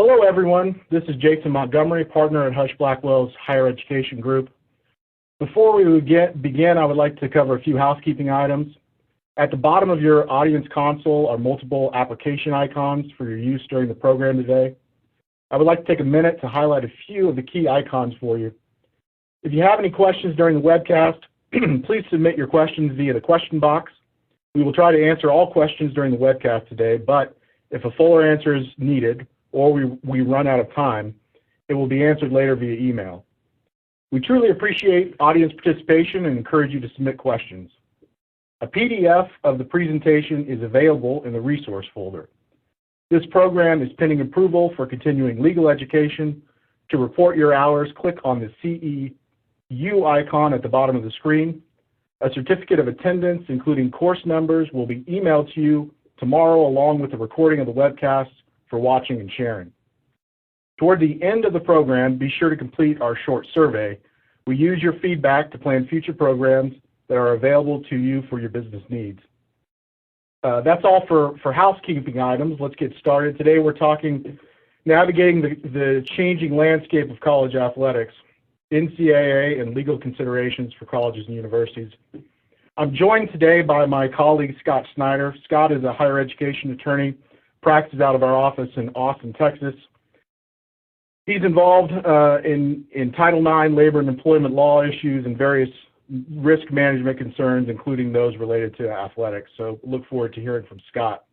Hello everyone, this is Jason Montgomery, partner at Husch Blackwell's Higher Education Group. Before we begin, I would like to cover a few housekeeping items. At the bottom of your audience console are multiple application icons for your use during the program today. I would like to take a minute to highlight a few of the key icons for you. If you have any questions during the webcast, please submit your questions via the question box. We will try to answer all questions during the webcast today, but if a fuller answer is needed or we run out of time, it will be answered later via email. We truly appreciate audience participation and encourage you to submit questions. A PDF of the presentation is available in the resource folder. This program is pending approval for continuing legal education. To report your hours, click on the CEU icon at the bottom of the screen. A certificate of attendance, including course numbers, will be emailed to you tomorrow along with the recording of the webcast for watching and sharing. Toward the end of the program, be sure to complete our short survey. We use your feedback to plan future programs that are available to you for your business needs. That's all for housekeeping items. Let's get started. Today we're talking navigating the changing landscape of college athletics, NCAA, and legal considerations for colleges and universities. I'm joined today by my colleague Scott Snyder. Scott is a higher education attorney, practices out of our office in Austin, Texas. He's involved in Title IX labor and employment law issues and various risk management concerns, including those related to athletics. So look forward to hearing from Scott.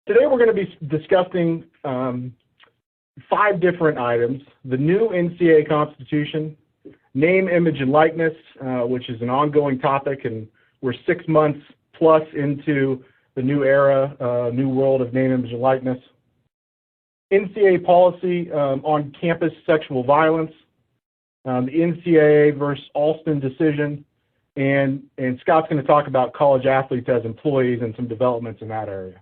Today we're going to be discussing 5 different items: the new NCAA Constitution, name, image, and likeness, which is an ongoing topic, and we're 6 months plus into the new era, new world of name, image, and likeness. NCAA policy on campus sexual violence, the NCAA versus Alston decision, and Scott's going to talk about college athletes as employees and some developments in that area.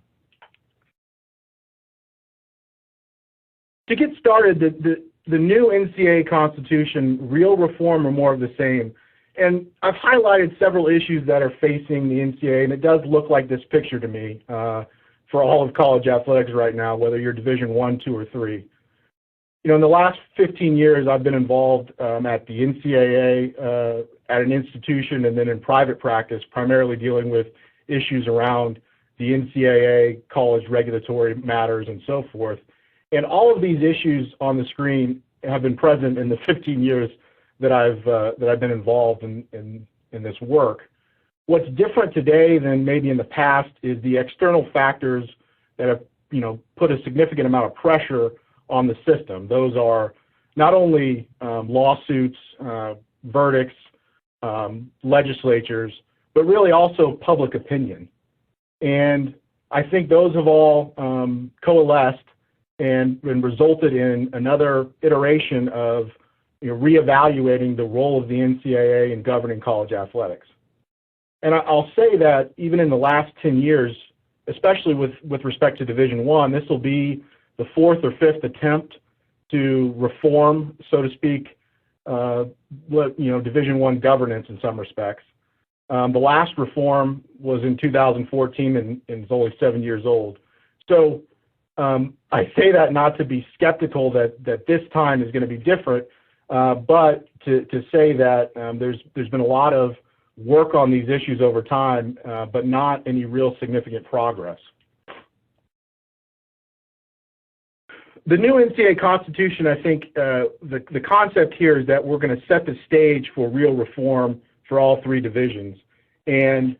To get started, the new NCAA Constitution, real reform or more of the same. And I've highlighted several issues that are facing the NCAA, and it does look like this picture to me for all of college athletics right now, whether you're Division I, II, or III. You know, in the last 15 years, I've been involved at the NCAA, at an institution, and then in private practice, primarily dealing with issues around the NCAA, college regulatory matters, and so forth. And all of these issues on the screen have been present in the 15 years that I've been involved in this work. What's different today than maybe in the past is the external factors that have, put a significant amount of pressure on the system. Those are not only lawsuits, verdicts, legislatures, but really also public opinion. And I think those have all coalesced and resulted in another iteration of reevaluating the role of the NCAA in governing college athletics. And I'll say that even in the last 10 years, especially with respect to Division I, this will be the 4th or 5th attempt to reform, so to speak, Division I governance in some respects. The last reform was in 2014 and is only 7 years old. So I say that not to be skeptical that this time is going to be different, but to say that there's been a lot of work on these issues over time, but not any real significant progress. The new NCAA Constitution, I think the concept here is that we're going to set the stage for real reform for all 3 divisions. And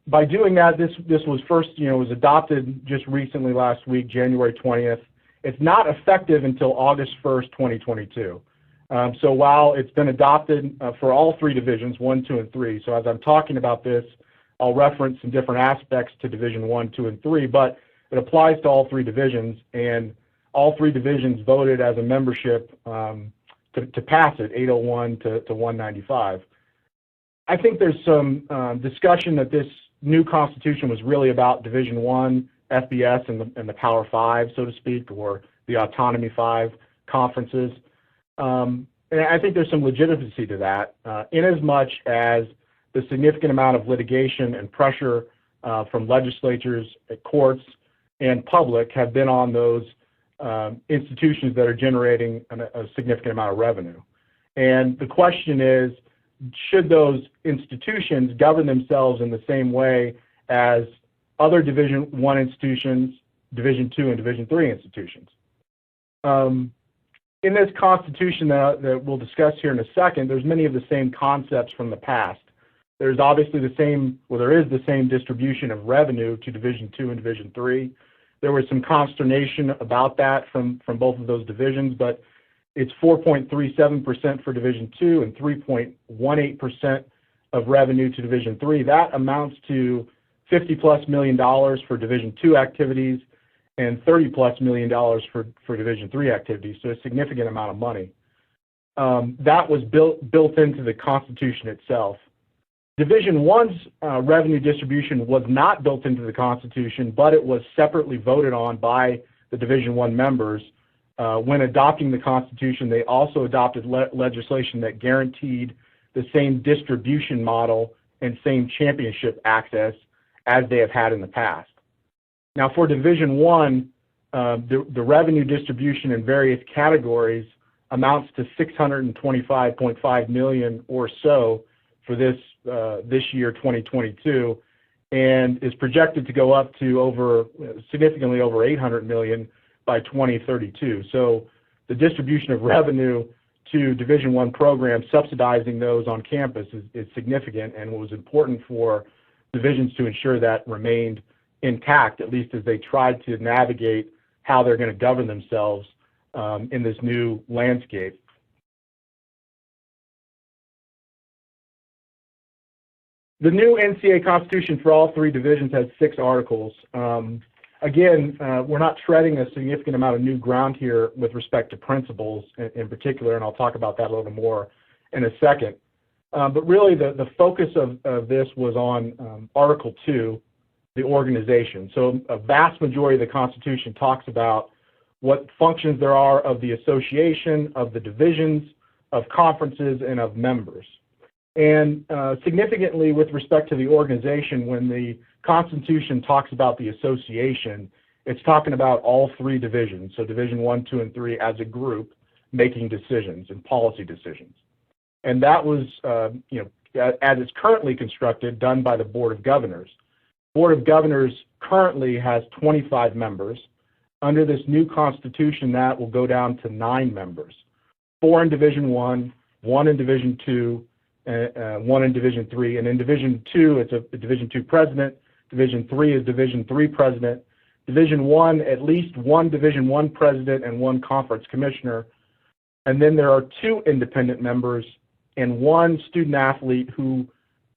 by doing that, this was first, was adopted just recently last week, January 20th. It's not effective until August 1st, 2022. So while it's been adopted for all 3 divisions, 1, 2, and 3, so as I'm talking about this, I'll reference some different aspects to Division 1, 2, and 3, but it applies to all 3 divisions, and all 3 divisions voted as a membership to pass it, 801 to 195. I think there's some discussion that this new Constitution was really about Division I, FBS, and the Power 5, so to speak, or the Autonomy 5 conferences. And I think there's some legitimacy to that, in as much as the significant amount of litigation and pressure from legislatures, courts, and public have been on those institutions that are generating a significant amount of revenue. And the question is, should those institutions govern themselves in the same way as other Division I institutions, Division II, and Division III institutions? In this Constitution that we'll discuss here in a second, there's many of the same concepts from the past. There's obviously the same, well, there is the same distribution of revenue to Division II and Division III. There was some consternation about that from both of those divisions, but it's 4.37% for Division II and 3.18% of revenue to Division III. That amounts to $50+ million for Division II activities and $30+ million for Division III activities, so a significant amount of money. That was built into the Constitution itself. Division I's revenue distribution was not built into the Constitution, but it was separately voted on by the Division I members. When adopting the Constitution, they also adopted legislation that guaranteed the same distribution model and same championship access as they have had in the past. Now, for Division I, the revenue distribution in various categories amounts to $625.5 million or so for this year, 2022, and is projected to go up to significantly over $800 million by 2032. So the distribution of revenue to Division I programs, subsidizing those on campus, is significant, and it was important for divisions to ensure that remained intact, at least as they tried to navigate how they're going to govern themselves in this new landscape. The new NCAA Constitution for all three divisions has 6 articles. Again, we're not treading a significant amount of new ground here with respect to principles in particular, and I'll talk about that a little more in a second. But really, the focus of this was on Article 2, the organization. So a vast majority of the Constitution talks about what functions there are of the association, of the divisions, of conferences, and of members. And significantly, with respect to the organization, when the Constitution talks about the association, it's talking about all 3 divisions, so Division I, II, and III as a group, making decisions and policy decisions. And that was, as it's currently constructed, done by the Board of Governors. Board of Governors currently has 25 members. Under this new Constitution, that will go down to 9 members, 4 in Division I, 1 in Division II, 1 in Division III, and in Division II, it's a Division II president. Division III is Division III president. Division I, at least 1 Division I president and 1 conference commissioner. And then there are 2 independent members and 1 student athlete who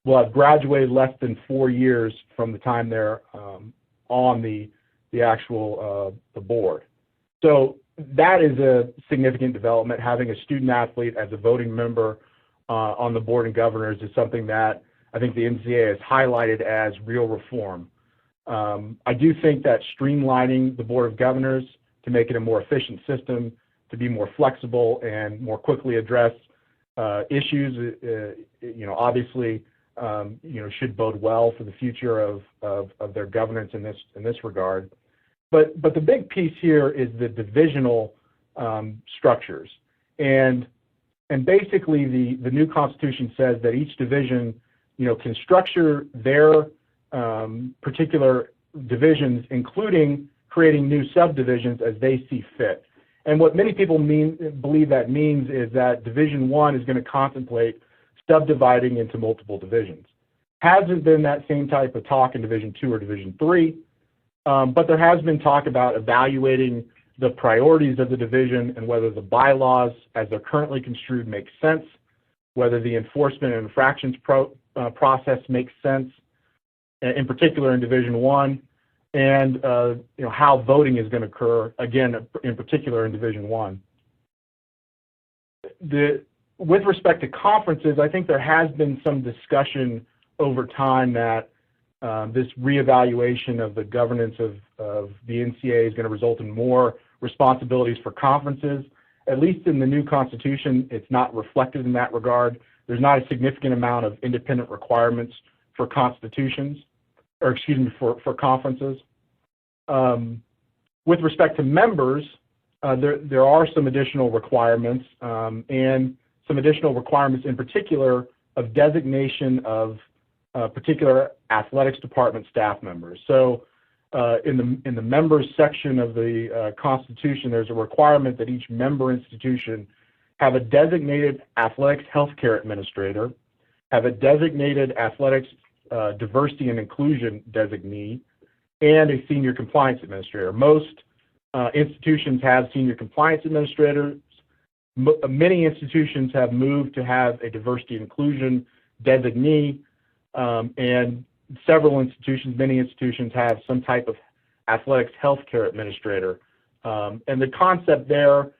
will have graduated less than 4 years from the time they're on the actual the board. So that is a significant development. Having a student athlete as a voting member on the Board of Governors is something that I think the NCAA has highlighted as real reform. I do think that streamlining the Board of Governors to make it a more efficient system, to be more flexible and more quickly address issues, obviously, should bode well for the future of their governance in this regard. But the big piece here is the divisional structures, and basically the new Constitution says that each division, can structure their particular divisions, including creating new subdivisions as they see fit. And what many people believe that means is that Division I is going to contemplate subdividing into multiple divisions. Hasn't been that same type of talk in Division II or Division III, but there has been talk about evaluating the priorities of the division and whether the bylaws as they're currently construed make sense, whether the enforcement and infractions process makes sense, in particular in Division I, and how voting is going to occur, again, in particular in Division I. With respect to conferences, I think there has been some discussion over time that this reevaluation of the governance of the NCAA is going to result in more responsibilities for conferences. At least in the new Constitution, it's not reflected in that regard. There's not a significant amount of independent requirements for constitutions, for conferences. With respect to members, there are some additional requirements, and some additional requirements in particular of designation of particular athletics department staff members. So in the members section of the Constitution, there's a requirement that each member institution have a designated athletics healthcare administrator, have a designated athletics diversity and inclusion designee, and a senior compliance administrator. Most institutions have senior compliance administrators. Many institutions have moved to have a diversity and inclusion designee, and several institutions, many institutions have some type of athletics healthcare administrator. And the concept there,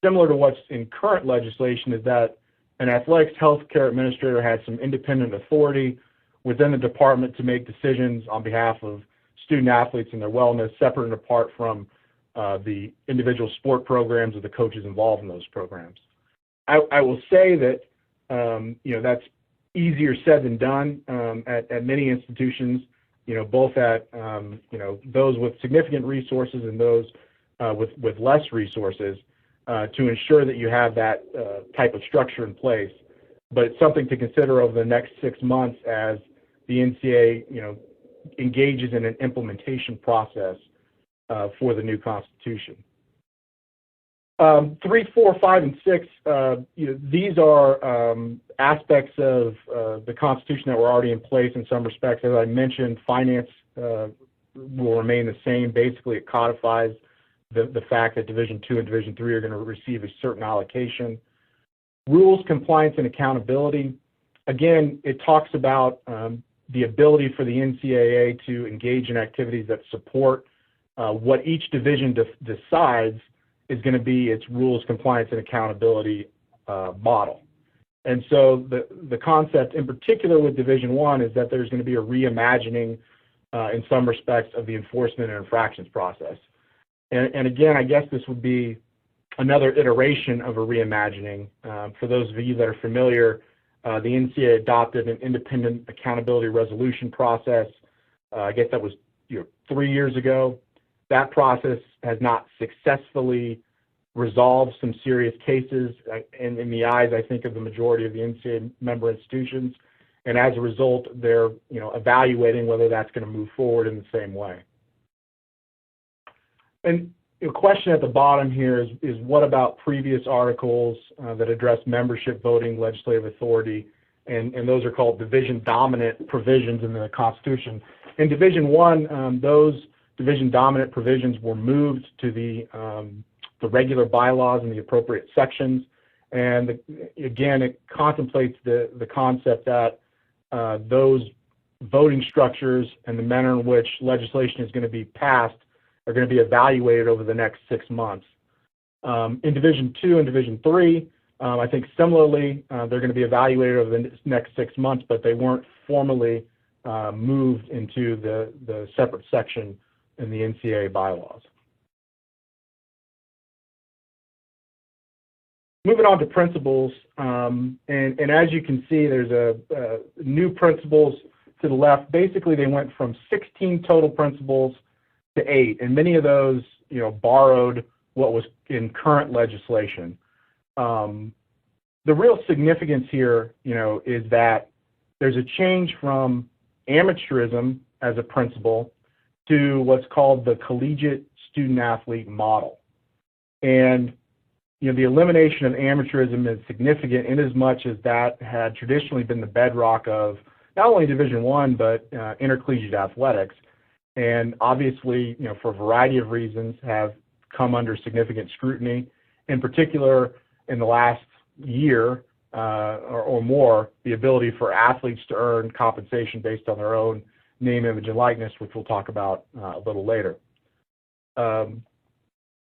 similar to what's in current legislation, is that an athletics healthcare administrator has some independent authority within the department to make decisions on behalf of student athletes and their wellness, separate and apart from the individual sport programs or the coaches involved in those programs. I will say that that's easier said than done at many institutions, both at those with significant resources and those with less resources, to ensure that you have that type of structure in place. But it's something to consider over the next 6 months as the NCAA engages in an implementation process for the new Constitution. 3, 4, 5, and 6, these are aspects of the Constitution that were already in place in some respects. As I mentioned, finance will remain the same. Basically, it codifies the fact that Division II and Division III are going to receive a certain allocation. Rules, compliance, and accountability. Again, it talks about the ability for the NCAA to engage in activities that support what each division decides is going to be its rules, compliance, and accountability model. And so the concept in particular with Division I is that there's going to be a reimagining in some respects of the enforcement and infractions process. And again, I guess this would be another iteration of a reimagining. For those of you that are familiar, the NCAA adopted an independent accountability resolution process. I guess that was 3 years ago. That process has not successfully resolved some serious cases in the eyes, I think, of the majority of the NCAA member institutions. And as a result, they're evaluating whether that's going to move forward in the same way. And the question at the bottom here is what about previous articles that address membership, voting, legislative authority, and those are called division-dominant provisions in the Constitution. In Division I, those division-dominant provisions were moved to the regular bylaws in the appropriate sections, and again, it contemplates the concept that those voting structures and the manner in which legislation is going to be passed are going to be evaluated over the next 6 months. In Division II and Division III, I think similarly, they're going to be evaluated over the next 6 months, but they weren't formally moved into the separate section in the NCAA bylaws. Moving on to principles, and as you can see, there's a new principles to the left. Basically, they went from 16 total principles to 8, and many of those, borrowed what was in current legislation. The real significance here, is that there's a change from amateurism as a principle to what's called the collegiate student-athlete model. And the elimination of amateurism is significant in as much as that had traditionally been the bedrock of not only Division I, but intercollegiate athletics. And obviously, for a variety of reasons, have come under significant scrutiny. In particular, in the last year or more, the ability for athletes to earn compensation based on their own name, image, and likeness, which we'll talk about a little later.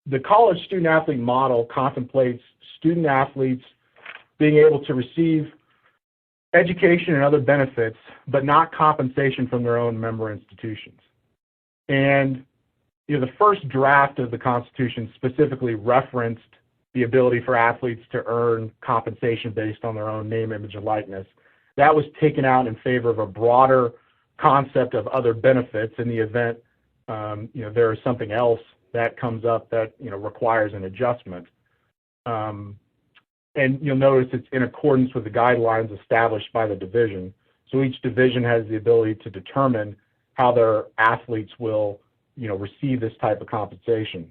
The college student-athlete model contemplates student-athletes being able to receive education and other benefits, but not compensation from their own member institutions. And the first draft of the Constitution specifically referenced the ability for athletes to earn compensation based on their own name, image, and likeness. That was taken out in favor of a broader concept of other benefits in the event there is something else that comes up that requires an adjustment. And you'll notice it's in accordance with the guidelines established by the division. So each division has the ability to determine how their athletes will, receive this type of compensation.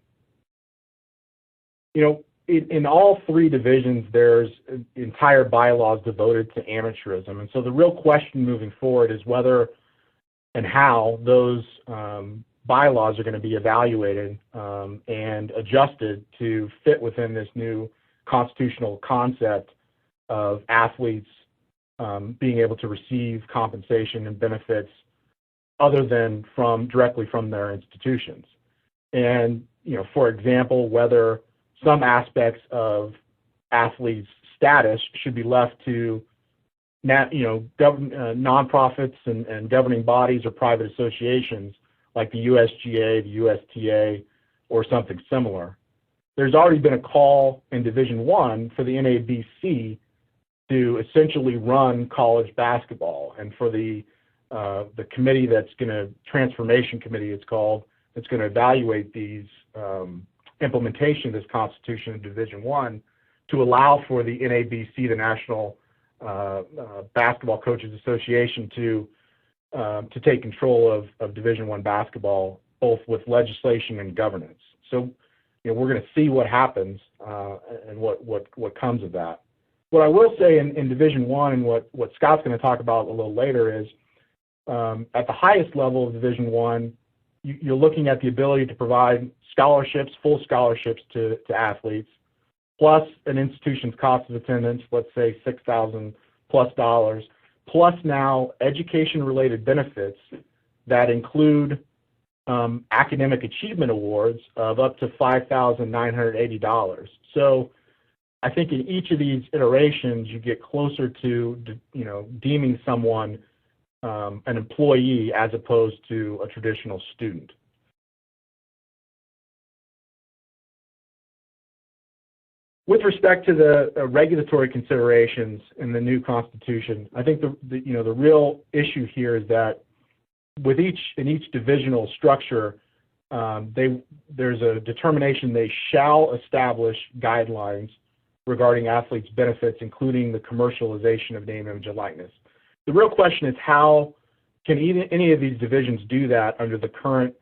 In all three divisions, there's entire bylaws devoted to amateurism. And so the real question moving forward is whether and how those bylaws are going to be evaluated and adjusted to fit within this new constitutional concept of athletes being able to receive compensation and benefits other than directly from their institutions. And, for example, whether some aspects of athletes' status should be left to nonprofits and governing bodies or private associations like the USGA, the USTA, or something similar. There's already been a call in Division I for the NABC to essentially run college basketball, and for the committee transformation committee it's called, that's going to evaluate these implementation of this Constitution in Division I to allow for the NABC, the National Basketball Coaches Association, to take control of Division I basketball, both with legislation and governance. So, we're going to see what happens and what comes of that. What I will say in Division I, and what Scott's going to talk about a little later, is at the highest level of Division I, you're looking at the ability to provide scholarships, full scholarships to athletes, plus an institution's cost of attendance, let's say $6,000+, plus now education-related benefits that include academic achievement awards of up to $5,980. So I think in each of these iterations, you get closer to deeming someone an employee as opposed to a traditional student. With respect to the regulatory considerations in the new Constitution, I think the real issue here is that in each divisional structure, there's a determination they shall establish guidelines regarding athletes' benefits, including the commercialization of name, image, and likeness. The real question is how can any of these divisions do that under the current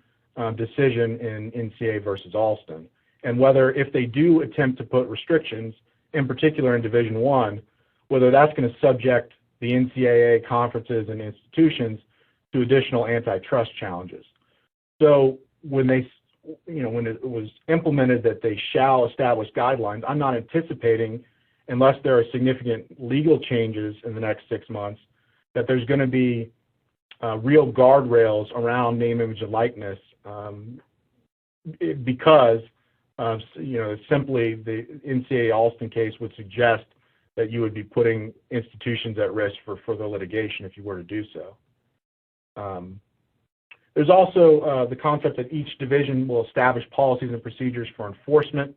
decision in NCAA versus Alston, and whether if they do attempt to put restrictions, in particular in Division I, whether that's going to subject the NCAA conferences and institutions to additional antitrust challenges. So when it was implemented that they shall establish guidelines, I'm not anticipating, unless there are significant legal changes in the next 6 months, that there's going to be real guardrails around name, image, and likeness because simply the NCAA Alston case would suggest that you would be putting institutions at risk for further litigation if you were to do so. There's also the concept that each division will establish policies and procedures for enforcement.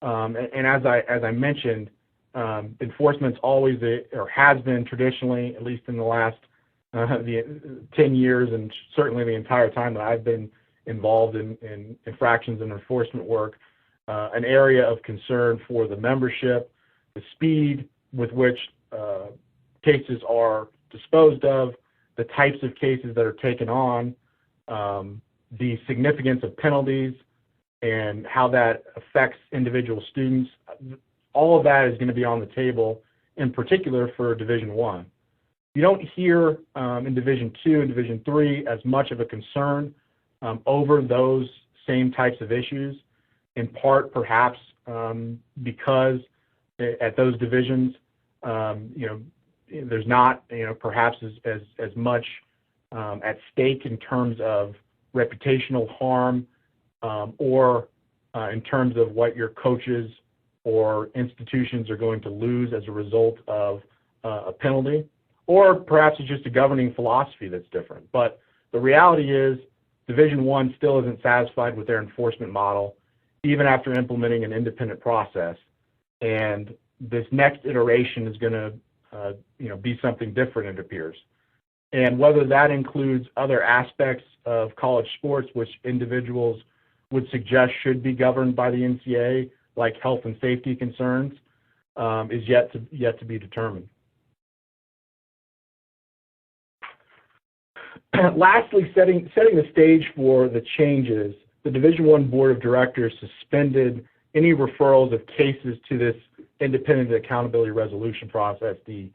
And as I mentioned, enforcement's always or has been traditionally, at least in the last 10 years, and certainly the entire time that I've been involved in infractions and enforcement work, an area of concern for the membership, the speed with which cases are disposed of, the types of cases that are taken on, the significance of penalties, and how that affects individual students. All of that is going to be on the table, in particular for Division I. You don't hear in Division II and Division III as much of a concern over those same types of issues, in part perhaps because at those divisions, there's not, perhaps as much at stake in terms of reputational harm or in terms of what your coaches or institutions are going to lose as a result of a penalty, or perhaps it's just a governing philosophy that's different. But the reality is Division I still isn't satisfied with their enforcement model, even after implementing an independent process. And this next iteration is going to be something different, it appears. and whether that includes other aspects of college sports which individuals would suggest should be governed by the NCAA, like health and safety concerns, is yet to be determined. Lastly, setting the stage for the changes, the Division I Board of Directors suspended any referrals of cases to this independent accountability resolution process, the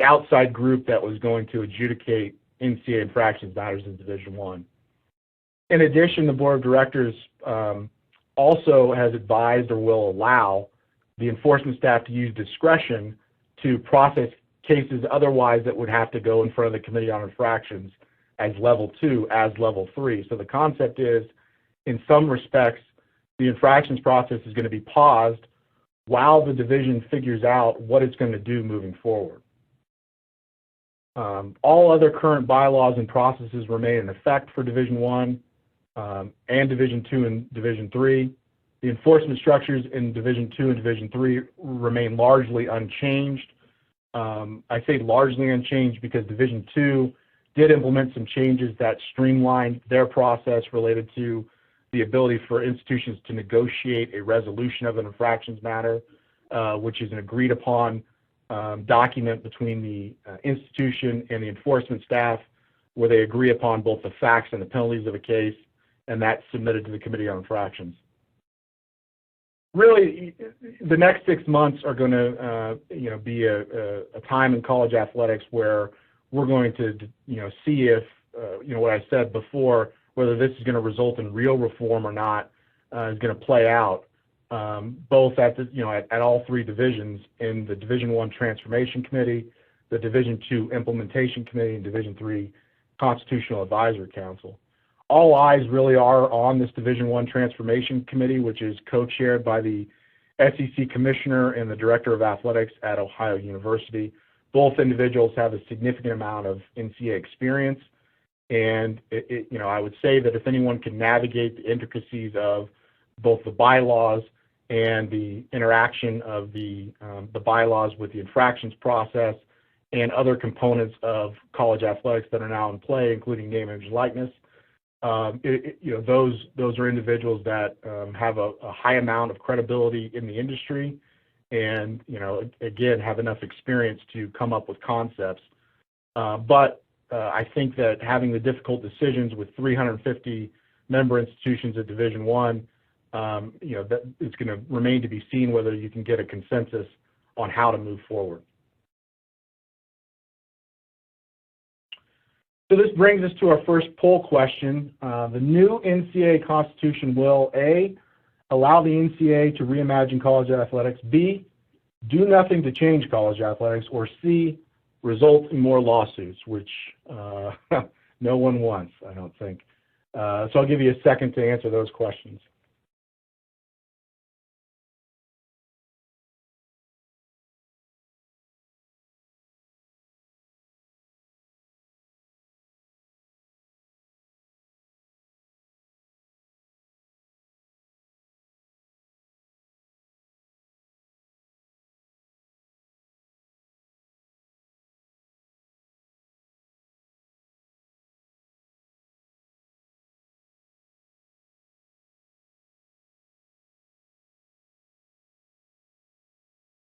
outside group that was going to adjudicate NCAA infractions matters in Division I. In addition, the Board of Directors also has advised or will allow the enforcement staff to use discretion to process cases otherwise that would have to go in front of the Committee on Infractions as Level 2, as Level 3. So the concept is, in some respects, the infractions process is going to be paused while the division figures out what it's going to do moving forward. All other current bylaws and processes remain in effect for Division I and Division II and Division III. The enforcement structures in Division II and Division III remain largely unchanged. I say largely unchanged because Division II did implement some changes that streamlined their process related to the ability for institutions to negotiate a resolution of an infractions matter, which is an agreed upon document between the institution and the enforcement staff, where they agree upon both the facts and the penalties of a case, and that's submitted to the Committee on Infractions. Really, the next 6 months are going to be a time in college athletics where we're going to see if what I said before, whether this is going to result in real reform or not, is going to play out both at at all three divisions, in the Division I Transformation Committee, the Division II Implementation Committee, and Division III Constitutional Advisory Council. All eyes really are on this Division I Transformation Committee, which is co-chaired by the SEC Commissioner and the Director of Athletics at Ohio University. Both individuals have a significant amount of NCAA experience, and I would say that if anyone can navigate the intricacies of both the bylaws and the interaction of the bylaws with the infractions process and other components of college athletics that are now in play, including name, image, and likeness, those are individuals that have a high amount of credibility in the industry, and again have enough experience to come up with concepts. But I think that having the difficult decisions with 350 member institutions at Division I, that it's going to remain to be seen whether you can get a consensus on how to move forward. So this brings us to our first poll question. The new NCAA Constitution will A, allow the NCAA to reimagine college athletics, B, do nothing to change college athletics, or C, result in more lawsuits, which no one wants, I don't think. So I'll give you a second to answer those questions.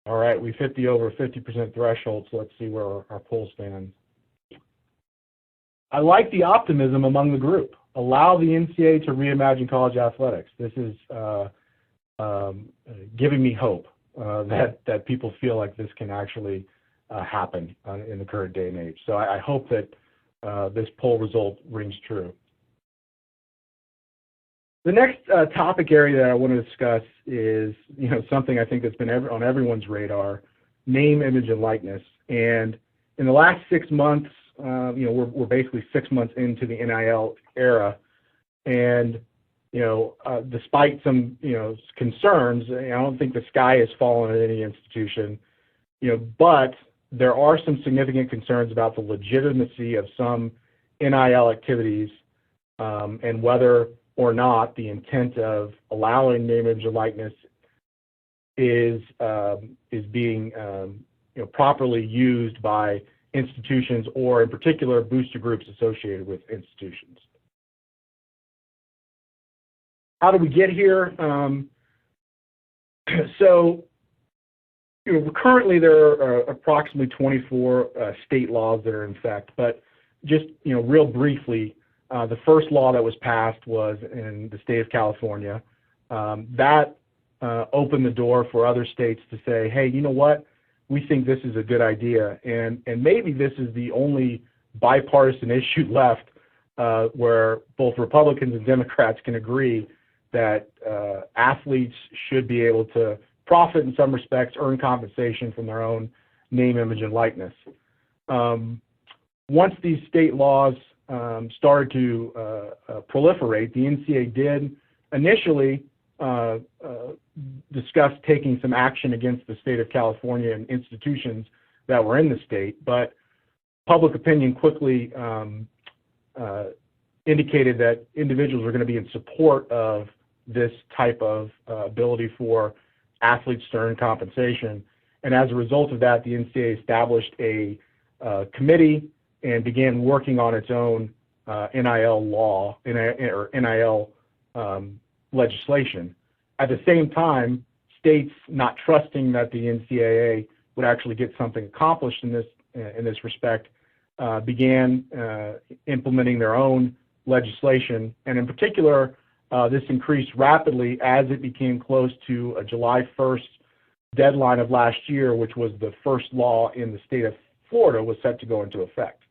All right, we've hit the over 50% threshold, so let's see where our poll stands. I like the optimism among the group. Allow the NCAA to reimagine college athletics. This is giving me hope that people feel like this can actually happen in the current day and age. So I hope that this poll result rings true. The next topic area that I want to discuss is, something I think that's been on everyone's radar: name, image, and likeness. And in the last 6 months, we're basically 6 months into the NIL era, and despite some concerns, I don't think the sky has fallen at any institution. But there are some significant concerns about the legitimacy of some NIL activities, and whether or not the intent of allowing name, image, and likeness is being properly used by institutions, or in particular booster groups associated with institutions. How did we get here? So, currently there are approximately 24 state laws that are in effect, but just, real briefly, the first law that was passed was in the state of California. That opened the door for other states to say, hey, you know what? We think this is a good idea, and maybe this is the only bipartisan issue left where both Republicans and Democrats can agree that athletes should be able to profit in some respects, earn compensation from their own name, image, and likeness. Once these state laws started to proliferate, the NCAA did initially discuss taking some action against the state of California and institutions that were in the state, but public opinion quickly indicated that individuals were going to be in support of this type of ability for athletes to earn compensation. And as a result of that, the NCAA established a committee and began working on its own NIL law, or NIL legislation. At the same time, states not trusting that the NCAA would actually get something accomplished in this respect began implementing their own legislation, and in particular, this increased rapidly as it became close to a July 1st deadline of last year, which was the first law in the state of Florida was set to go into effect.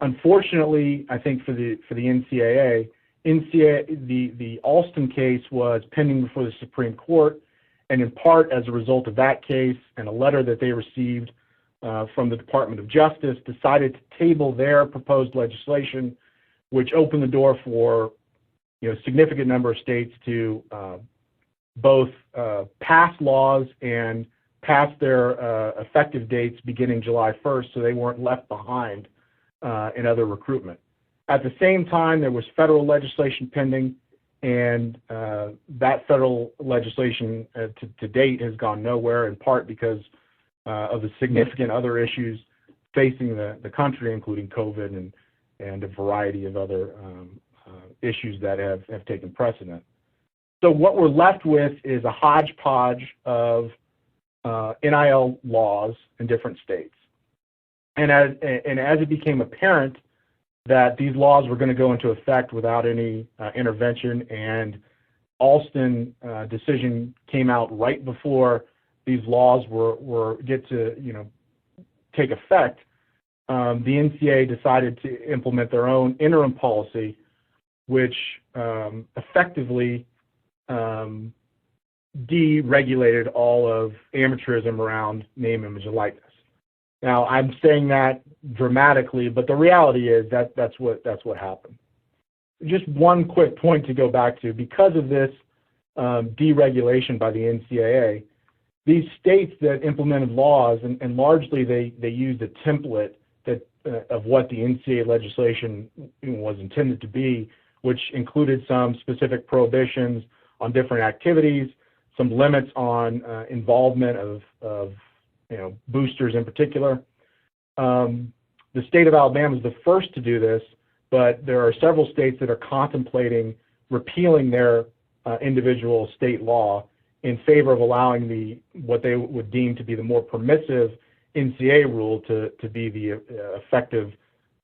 Unfortunately, I think for the NCAA, the Alston case was pending before the Supreme Court, and in part as a result of that case and a letter that they received from the Department of Justice, decided to table their proposed legislation, which opened the door for a significant number of states to both pass laws and pass their effective dates beginning July 1st, so they weren't left behind in other recruitment. At the same time, there was federal legislation pending, and that federal legislation to date has gone nowhere, in part because of the significant other issues facing the country, including COVID and a variety of other issues that have taken precedent. So what we're left with is a hodgepodge of NIL laws in different states. And as it became apparent that these laws were going to go into effect without any intervention, and Alston decision came out right before these laws were get to take effect, the NCAA decided to implement their own interim policy, which effectively deregulated all of amateurism around name, image, and likeness. Now, I'm saying that dramatically, but the reality is that's what happened. Just one quick point to go back to: because of this deregulation by the NCAA, these states that implemented laws, and largely they used a template that of what the NCAA legislation was intended to be, which included some specific prohibitions on different activities, some limits on involvement of boosters in particular. The state of Alabama is the first to do this, but there are several states that are contemplating repealing their individual state law in favor of allowing what they would deem to be the more permissive NCAA rule to be the effective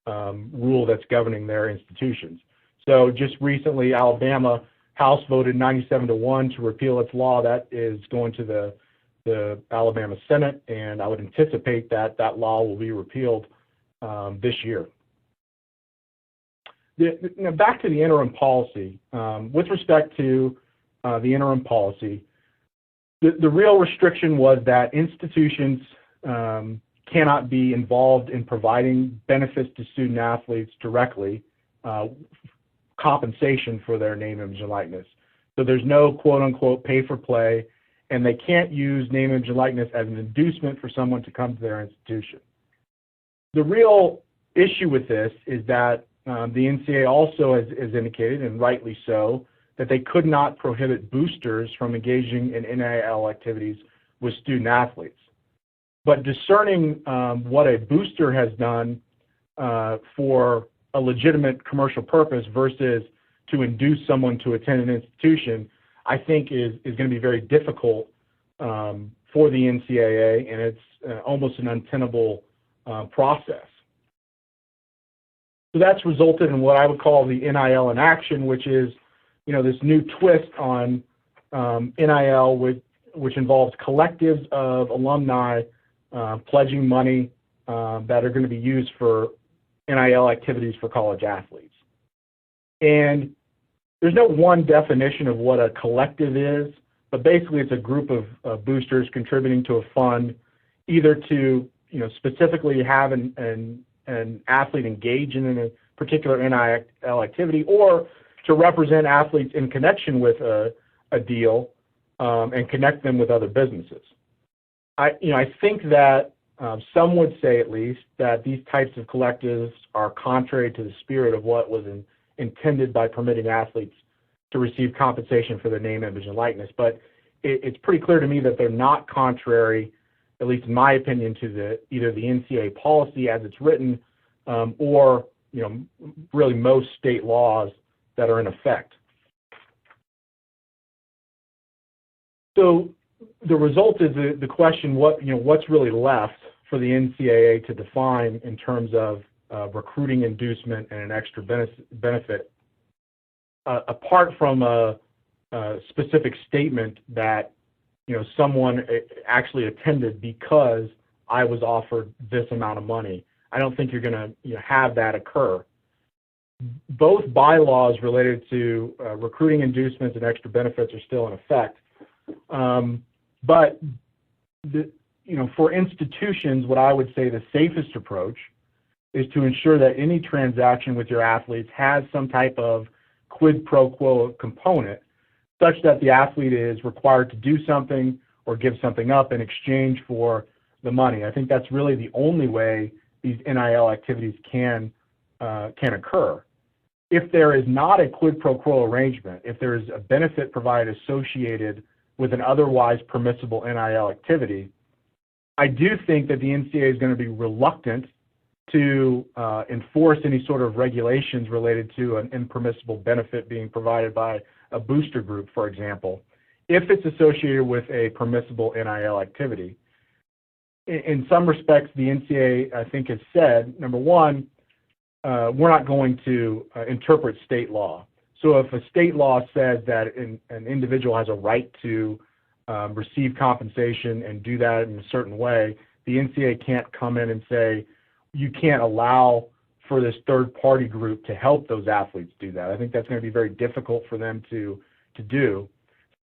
rule that's governing their institutions. So just recently, Alabama House voted 97-1 to repeal its law. That is going to the Alabama Senate, and I would anticipate that law will be repealed this year. Back to the interim policy. With respect to the interim policy, the real restriction was that institutions cannot be involved in providing benefits to student athletes directly, compensation for their name, image, and likeness. So there's no quote-unquote pay-for-play, and they can't use name, image, and likeness as an inducement for someone to come to their institution. The real issue with this is that the NCAA also has indicated, and rightly so, that they could not prohibit boosters from engaging in NIL activities with student athletes. but discerning what a booster has done for a legitimate commercial purpose versus to induce someone to attend an institution, I think is going to be very difficult for the NCAA, and it's almost an untenable process. So that's resulted in what I would call the NIL in action, which is, this new twist on NIL, which involves collectives of alumni pledging money that are going to be used for NIL activities for college athletes. And there's no one definition of what a collective is, but basically it's a group of boosters contributing to a fund, either to specifically have an athlete engage in a particular NIL activity, or to represent athletes in connection with a deal and connect them with other businesses. I think that some would say, at least, that these types of collectives are contrary to the spirit of what was intended by permitting athletes to receive compensation for their name, image, and likeness. But it's pretty clear to me that they're not contrary, at least in my opinion, to either the NCAA policy as it's written, or really most state laws that are in effect. So the result is the question: what's really left for the NCAA to define in terms of recruiting inducement and an extra benefit, apart from a specific statement that someone actually attended because I was offered this amount of money. I don't think you're going to have that occur. Both bylaws related to recruiting inducements and extra benefits are still in effect, but for institutions, what I would say the safest approach is to ensure that any transaction with your athletes has some type of quid pro quo component, such that the athlete is required to do something or give something up in exchange for the money. I think that's really the only way these NIL activities can occur. If there is not a quid pro quo arrangement, if there is a benefit provided associated with an otherwise permissible NIL activity, I do think that the NCAA is going to be reluctant to enforce any sort of regulations related to an impermissible benefit being provided by a booster group, for example, if it's associated with a permissible NIL activity. In some respects, the NCAA, I think, has said, number one, we're not going to interpret state law. So if a state law says that an individual has a right to receive compensation and do that in a certain way, the NCAA can't come in and say, you can't allow for this third-party group to help those athletes do that. I think that's going to be very difficult for them to do.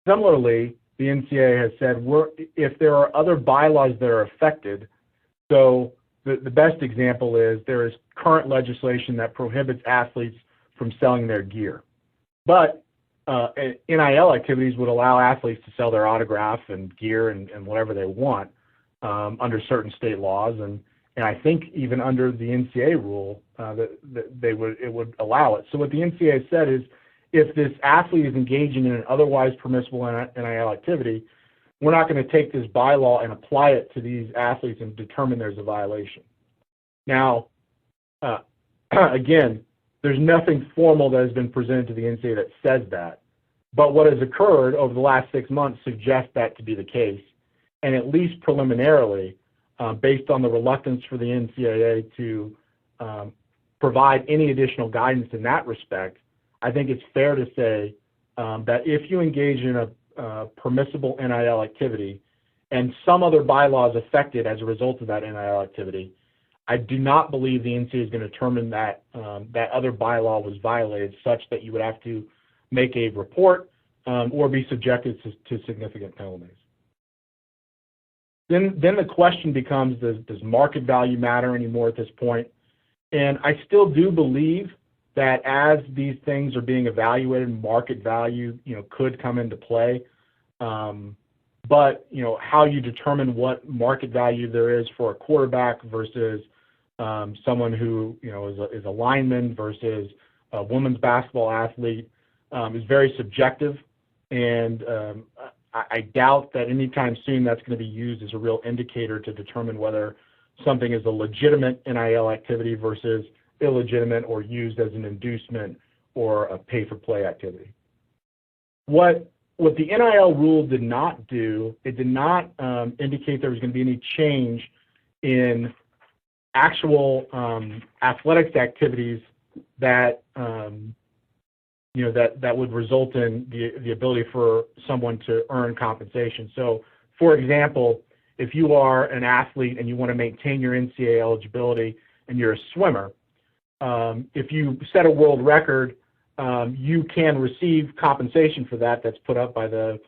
Similarly, the NCAA has said if there are other bylaws that are affected, so the best example is there is current legislation that prohibits athletes from selling their gear. But NIL activities would allow athletes to sell their autograph and gear and whatever they want under certain state laws, and I think even under the NCAA rule that it would allow it. So what the NCAA said is, if this athlete is engaging in an otherwise permissible NIL activity, we're not going to take this bylaw and apply it to these athletes and determine there's a violation. Now, again, there's nothing formal that has been presented to the NCAA that says that, but what has occurred over the last 6 months suggests that to be the case, and at least preliminarily, based on the reluctance for the NCAA to provide any additional guidance in that respect, I think it's fair to say that if you engage in a permissible NIL activity and some other bylaws affected as a result of that NIL activity, I do not believe the NCAA is going to determine that that other bylaw was violated such that you would have to make a report or be subjected to significant penalties. Then the question becomes, does market value matter anymore at this point? And I still do believe that as these things are being evaluated, market value, could come into play. But, how you determine what market value there is for a quarterback versus someone who, is a lineman versus a women's basketball athlete is very subjective. And I doubt that anytime soon that's going to be used as a real indicator to determine whether something is a legitimate NIL activity versus illegitimate or used as an inducement or a pay-for-play activity. What the NIL rule did not do, it did not indicate there was going to be any change in actual athletics activities that that would result in the ability for someone to earn compensation. So, for example, if you are an athlete and you want to maintain your NCAA eligibility and you're a swimmer, if you set a world record, you can receive compensation for that. That's put up by the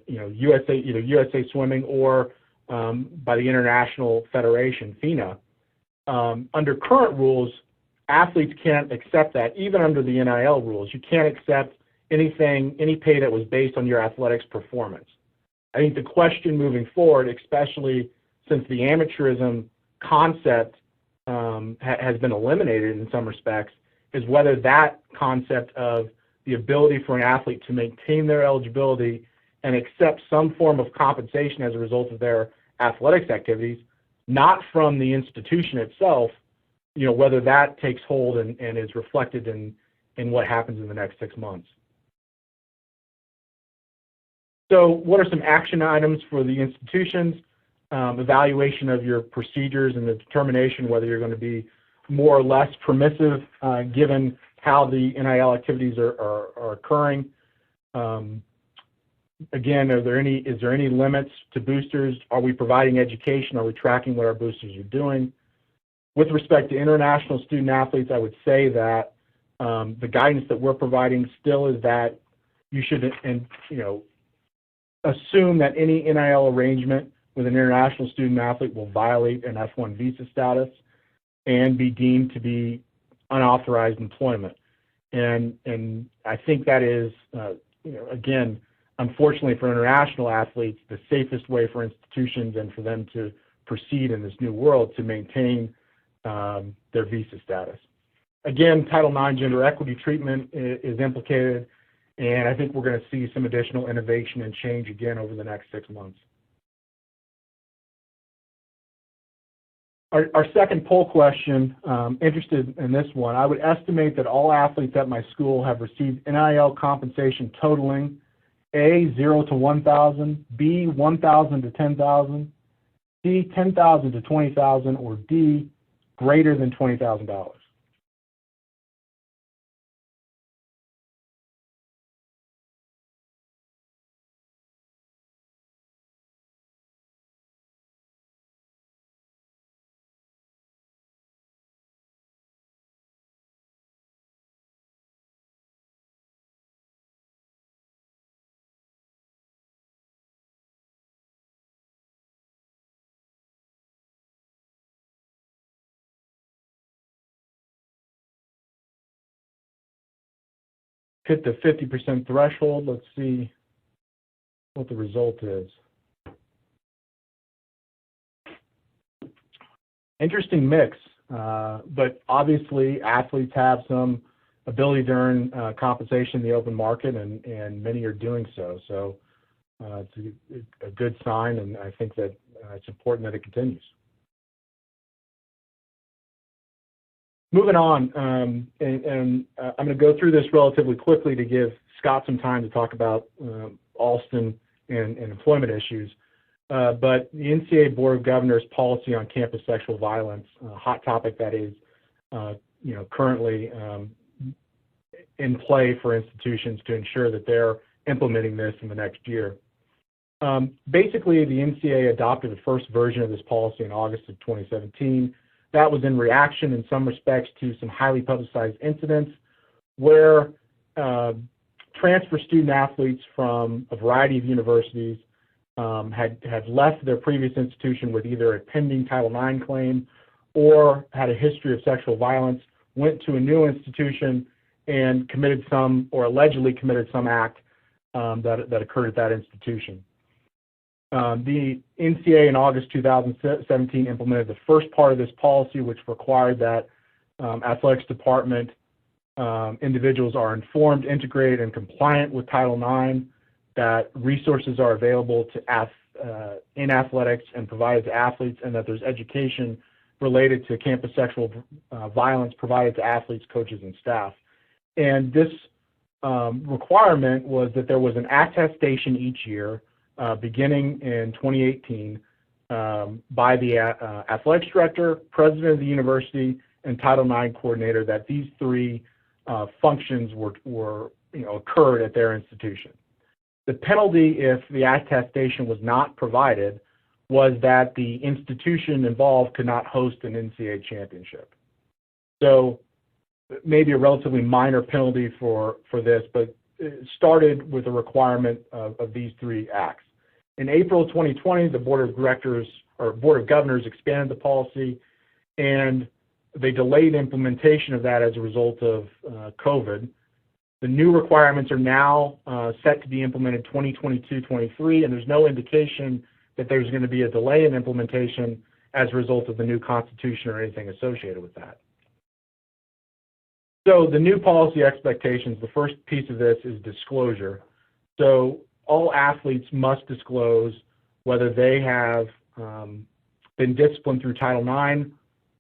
USA, either USA Swimming or by the International Federation, FINA. Under current rules, athletes can't accept that. Even under the NIL rules, you can't accept any pay that was based on your athletics performance. I think the question moving forward, especially since the amateurism concept has been eliminated in some respects, is whether that concept of the ability for an athlete to maintain their eligibility and accept some form of compensation as a result of their athletics activities, not from the institution itself, whether that takes hold and is reflected in what happens in the next 6 months. So what are some action items for the institutions? Evaluation of your procedures and the determination whether you're going to be more or less permissive given how the NIL activities are occurring. Again, is there any limits to boosters? Are we providing education? Are we tracking what our boosters are doing? With respect to international student athletes, I would say that the guidance that we're providing still is that you should, assume that any NIL arrangement with an international student athlete will violate an F1 visa status and be deemed to be unauthorized employment. And I think that is, again, unfortunately for international athletes, the safest way for institutions and for them to proceed in this new world to maintain their visa status. Again, Title IX gender equity treatment is implicated, and I think we're going to see some additional innovation and change again over the next 6 months. Our second poll question, interested in this one, I would estimate that all athletes at my school have received NIL compensation totaling A, 0 to 1,000, B, 1,000 to 10,000, C, 10,000 to 20,000, or D, greater than $20,000. Hit the 50% threshold. Let's see what the result is. Interesting mix, but obviously athletes have some ability to earn compensation in the open market, and many are doing so. So it's a good sign, and I think that it's important that it continues. Moving on, and I'm going to go through this relatively quickly to give Scott some time to talk about Alston and employment issues. But the NCAA Board of Governors policy on campus sexual violence, a hot topic that is, currently in play for institutions to ensure that they're implementing this in the next year. Basically, the NCAA adopted the first version of this policy in August of 2017. That was in reaction, in some respects, to some highly publicized incidents where transfer student athletes from a variety of universities had left their previous institution with either a pending Title IX claim or had a history of sexual violence, went to a new institution and committed some, or allegedly committed some act that occurred at that institution. The NCAA in August 2017 implemented the first part of this policy, which required that athletics department individuals are informed, integrated, and compliant with Title IX that resources are available to in athletics and provided to athletes, and that there's education related to campus sexual violence provided to athletes, coaches, and staff. And this requirement was that there was an attestation each year, beginning in 2018, by the athletics director, president of the university, and Title IX coordinator, that these three functions were occurred at their institution. The penalty if the attestation was not provided was that the institution involved could not host an NCAA championship. So maybe a relatively minor penalty for this, but it started with a requirement of these three acts. In April 2020, the Board of Directors or Board of Governors expanded the policy, and they delayed implementation of that as a result of COVID. The new requirements are now set to be implemented 2022-23, and there's no indication that there's going to be a delay in implementation as a result of the new Constitution or anything associated with that. So the new policy expectations, the first piece of this is disclosure. So all athletes must disclose whether they have been disciplined through Title IX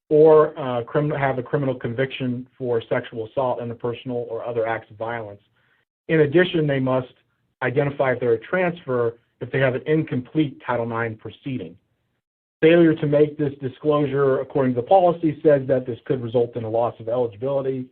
or have a criminal conviction for sexual assault, interpersonal, or other acts of violence. In addition, they must identify if they're a transfer if they have an incomplete Title IX proceeding. Failure to make this disclosure, according to the policy, says that this could result in a loss of eligibility,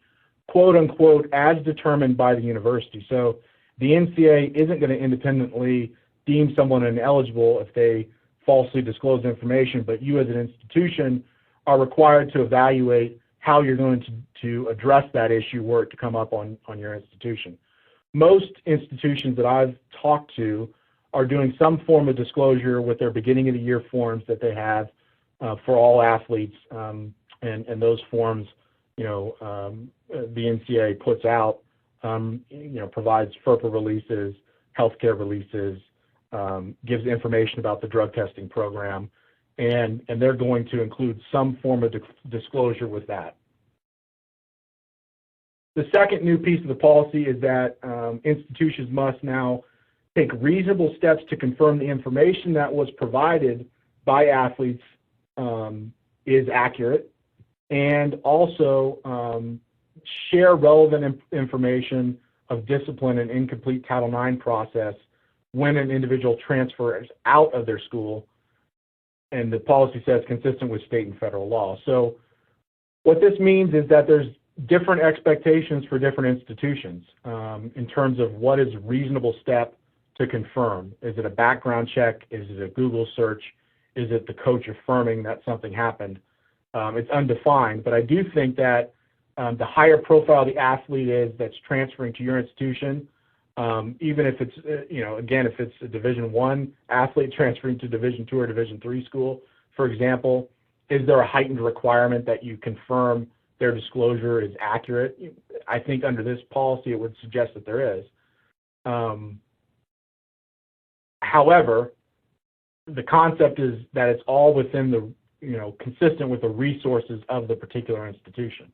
quote unquote, as determined by the university. So the NCAA isn't going to independently deem someone ineligible if they falsely disclose information, but you as an institution are required to evaluate how you're going to address that issue were it to come up on your institution. Most institutions that I've talked to are doing some form of disclosure with their beginning of the year forms that they have for all athletes, and those forms, the NCAA puts out, provides FERPA releases, healthcare releases, gives information about the drug testing program, and they're going to include some form of disclosure with that. The second new piece of the policy is that institutions must now take reasonable steps to confirm the information that was provided by athletes is accurate, and also share relevant information of discipline and incomplete Title IX process when an individual transfers out of their school, and the policy says consistent with state and federal law. So what this means is that there's different expectations for different institutions in terms of what is a reasonable step to confirm. Is it a background check? Is it a Google search? Is it the coach affirming that something happened? It's undefined, but I do think that the higher profile the athlete is that's transferring to your institution, even if it's, again, if it's a Division I athlete transferring to Division II or Division III school, for example, is there a heightened requirement that you confirm their disclosure is accurate? I think under this policy it would suggest that there is. However, the concept is that it's all within the, consistent with the resources of the particular institution.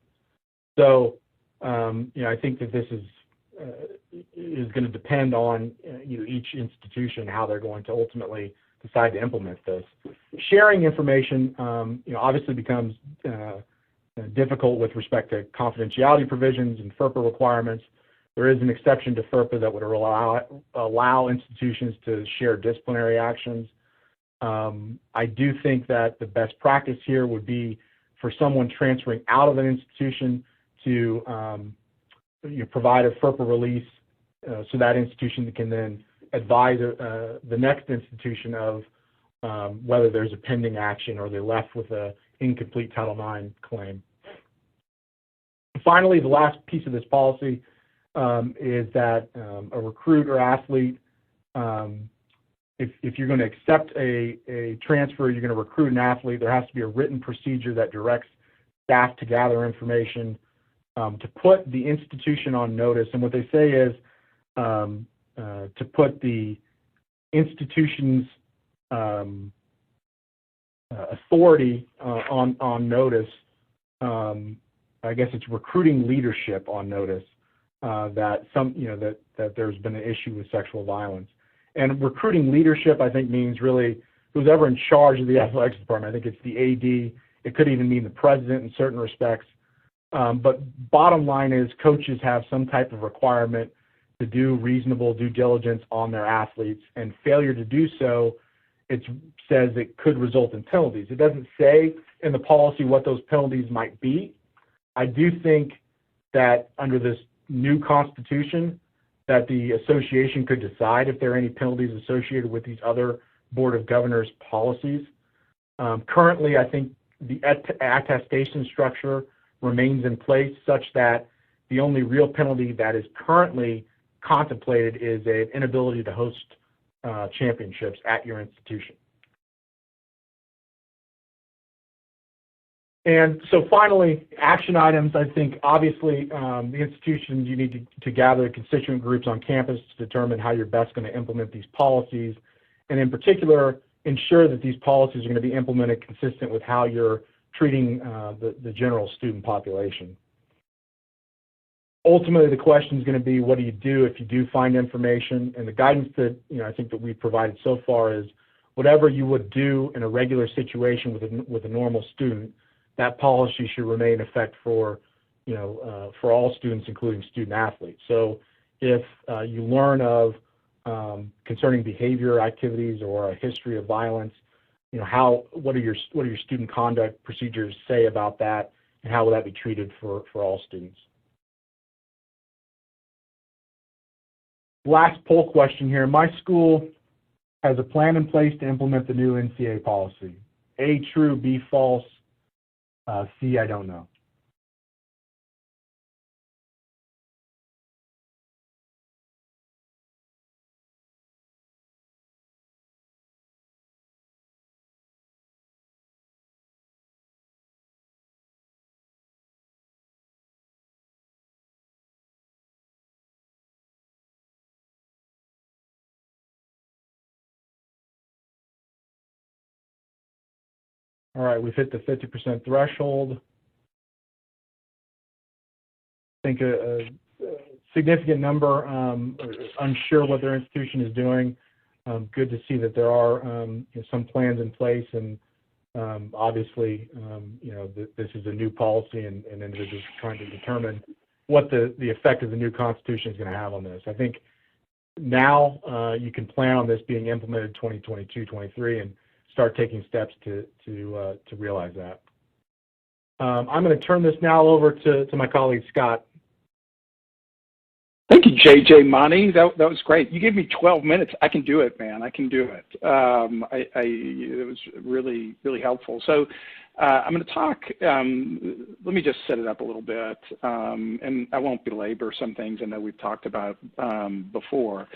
So, I think that this is going to depend on each institution, how they're going to ultimately decide to implement this. Sharing information, obviously becomes difficult with respect to confidentiality provisions and FERPA requirements. There is an exception to FERPA that would allow institutions to share disciplinary actions. I do think that the best practice here would be for someone transferring out of an institution to provide a FERPA release so that institution can then advise the next institution of whether there's a pending action or they're left with an incomplete Title IX claim. Finally, the last piece of this policy is that a recruit or athlete, if you're going to accept a transfer, you're going to recruit an athlete, there has to be a written procedure that directs staff to gather information, to put the institution on notice. And what they say is to put the institution's authority on notice. I guess it's recruiting leadership on notice that that there's been an issue with sexual violence. And recruiting leadership, I think, means really who's ever in charge of the athletics department. I think it's the AD. It could even mean the president in certain respects. But bottom line is coaches have some type of requirement to do reasonable due diligence on their athletes, and failure to do so, it says it could result in penalties. It doesn't say in the policy what those penalties might be. I do think that under this new constitution that the association could decide if there are any penalties associated with these other Board of Governors policies. Currently, I think the attestation structure remains in place such that the only real penalty that is currently contemplated is an inability to host championships at your institution. And so finally, action items. I think obviously the institutions, you need to gather constituent groups on campus to determine how you're best going to implement these policies, and in particular, ensure that these policies are going to be implemented consistent with how you're treating the general student population. Ultimately, the question is going to be, what do you do if you do find information? And the guidance that I think that we've provided so far is, whatever you would do in a regular situation with a normal student, that policy should remain in effect for all students, including student athletes. So if you learn of concerning behavior activities or a history of violence, what do your student conduct procedures say about that, and how will that be treated for all students? Last poll question here. My school has a plan in place to implement the new NCAA policy. A, true, B, false, C, I don't know. All right, we've hit the 50% threshold. I think a significant number unsure what their institution is doing. Good to see that there are some plans in place, and obviously, this is a new policy, and individuals are trying to determine what the effect of the new Constitution is going to have on this. I think now you can plan on this being implemented 2022-23 and start taking steps to realize that. I'm going to turn this now over to my colleague, Scott. Thank you, JJ Monty. That was great. You gave me 12 minutes. I can do it, man. I can do it. It was really, really helpful. So I'm going to talk, let me just set it up a little bit, and I won't belabor some things I know we've talked about before.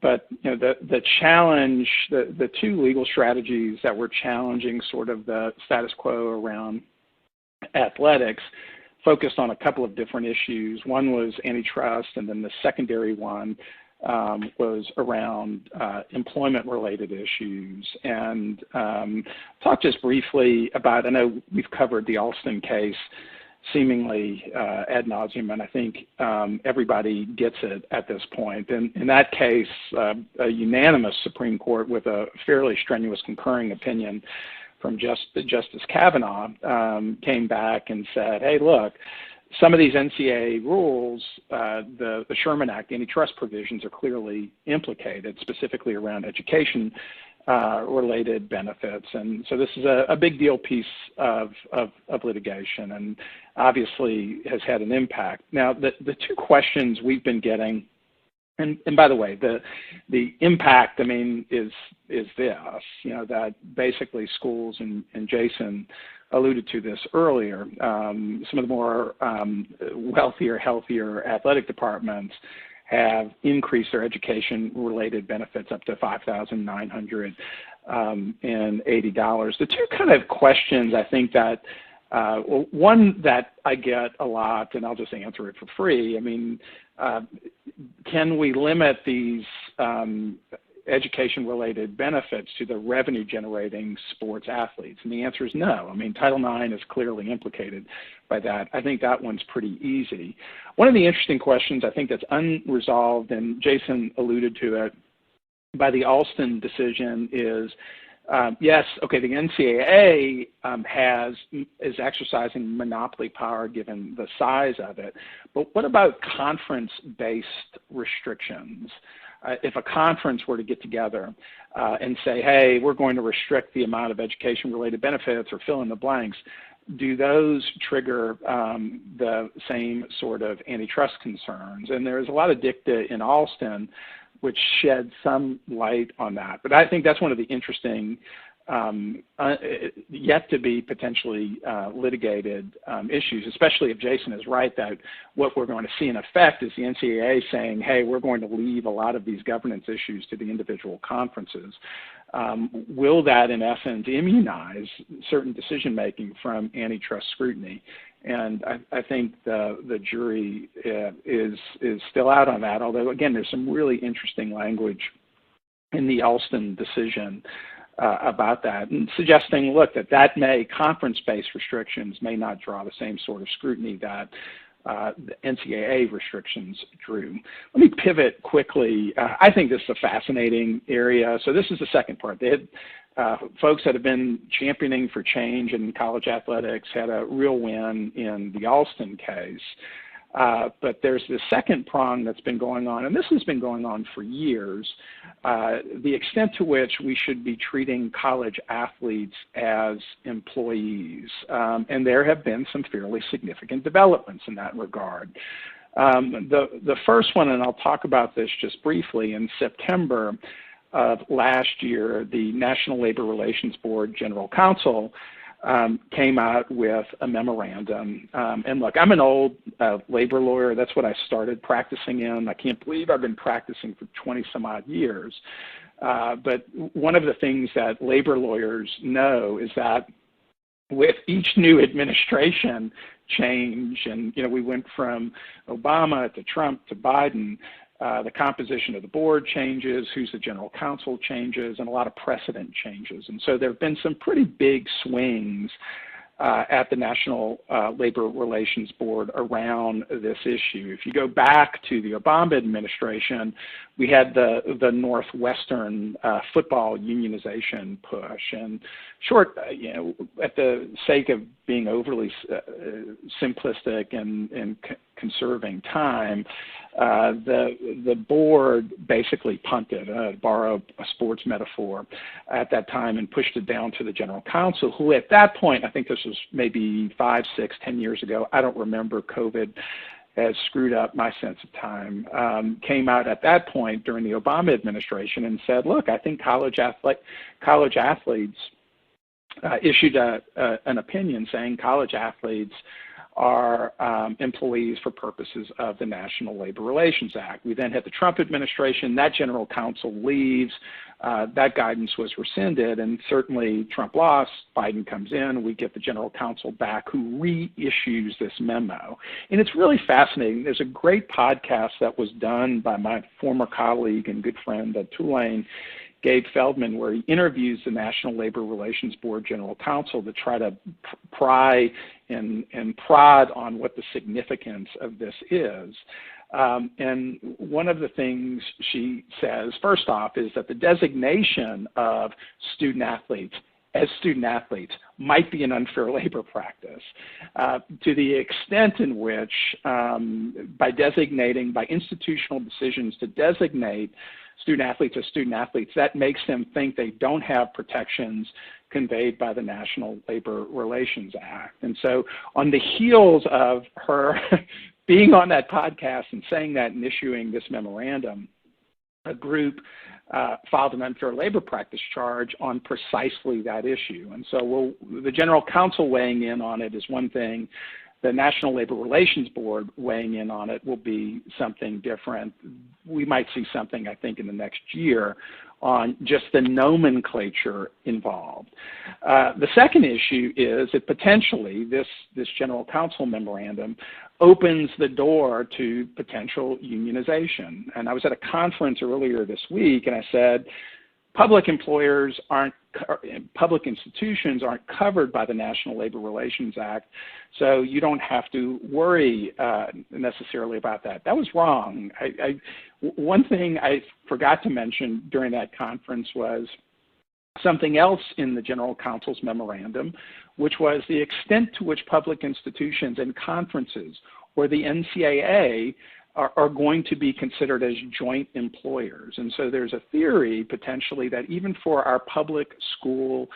But the challenge, the two legal strategies that were challenging sort of the status quo around athletics focused on a couple of different issues. One was antitrust, and then the secondary one was around employment-related issues. And talk just briefly about, I know we've covered the Alston case seemingly ad nauseum, and I think everybody gets it at this point. And in that case, a unanimous Supreme Court with a fairly strenuous concurring opinion from Justice Kavanaugh came back and said, hey, look, some of these NCAA rules, the Sherman Act antitrust provisions are clearly implicated, specifically around education related benefits. And so this is a big deal piece of litigation, and obviously has had an impact. Now, the two questions we've been getting, and by the way, the impact, I mean, is this, that basically schools, and Jason alluded to this earlier, some of the more wealthier, healthier athletic departments have increased their education-related benefits up to $5,980. The two kind of questions I think that, one that I get a lot, and I'll just answer it for free, I mean, can we limit these education-related benefits to the revenue-generating sports athletes? And the answer is no. I mean, Title IX is clearly implicated by that. I think that one's pretty easy. One of the interesting questions I think that's unresolved, and Jason alluded to it, by the Alston decision is, yes, okay, the NCAA is exercising monopoly power given the size of it, but what about conference-based restrictions? If a conference were to get together and say, hey, we're going to restrict the amount of education-related benefits or fill in the blanks, do those trigger the same sort of antitrust concerns? And there's a lot of dicta in Alston which shed some light on that. But I think that's one of the interesting, yet to be potentially litigated issues, especially if Jason is right that what we're going to see in effect is the NCAA saying, hey, we're going to leave a lot of these governance issues to the individual conferences. Will that, in essence, immunize certain decision-making from antitrust scrutiny? And I think the jury is still out on that, although, again, there's some really interesting language in the Alston decision about that, and suggesting, look, that conference-based restrictions may not draw the same sort of scrutiny that the NCAA restrictions drew. Let me pivot quickly. I think this is a fascinating area. So this is the second part. They had folks that have been championing for change in college athletics had a real win in the Alston case. But there's the second prong that's been going on, and this has been going on for years, the extent to which we should be treating college athletes as employees. And there have been some fairly significant developments in that regard. The first one, and I'll talk about this just briefly, in September of last year, the National Labor Relations Board General Counsel came out with a memorandum. And look, I'm an old labor lawyer. That's what I started practicing in. I can't believe I've been practicing for 20 some odd years. But one of the things that labor lawyers know is that with each new administration change, and we went from Obama to Trump to Biden, the composition of the board changes, who's the general counsel changes, and a lot of precedent changes. And so there have been some pretty big swings at the National Labor Relations Board around this issue. If you go back to the Obama administration, we had the Northwestern football unionization push. And at the sake of being overly simplistic and conserving time, the board basically punted, borrow a sports metaphor, at that time and pushed it down to the general counsel, who at that point, I think this was maybe 5, 6, 10 years ago, I don't remember, COVID has screwed up my sense of time, came out at that point during the Obama administration and said, look, I think college athletes issued an opinion saying college athletes are employees for purposes of the National Labor Relations Act. We then had the Trump administration. That general counsel leaves. That guidance was rescinded, and certainly Trump lost. Biden comes in. We get the general counsel back, who reissues this memo. And it's really fascinating. There's a great podcast that was done by my former colleague and good friend at Tulane, Gabe Feldman, where he interviews the National Labor Relations Board General Counsel to try to pry and prod on what the significance of this is. And one of the things she says, first off, is that the designation of student athletes as student athletes might be an unfair labor practice, to the extent in which by institutional decisions to designate student athletes as student athletes, that makes them think they don't have protections conveyed by the National Labor Relations Act. And so on the heels of her being on that podcast and saying that and issuing this memorandum, a group filed an unfair labor practice charge on precisely that issue. And so the general counsel weighing in on it is one thing. The National Labor Relations Board weighing in on it will be something different. We might see something, I think, in the next year on just the nomenclature involved. The second issue is that potentially this general counsel memorandum opens the door to potential unionization. And I was at a conference earlier this week, and I said, public employers public institutions aren't covered by the National Labor Relations Act, so you don't have to worry necessarily about that. That was wrong. One thing I forgot to mention during that conference was something else in the General Counsel's memorandum, which was the extent to which public institutions and conferences or the NCAA are going to be considered as joint employers. And so there's a theory potentially that even for our public school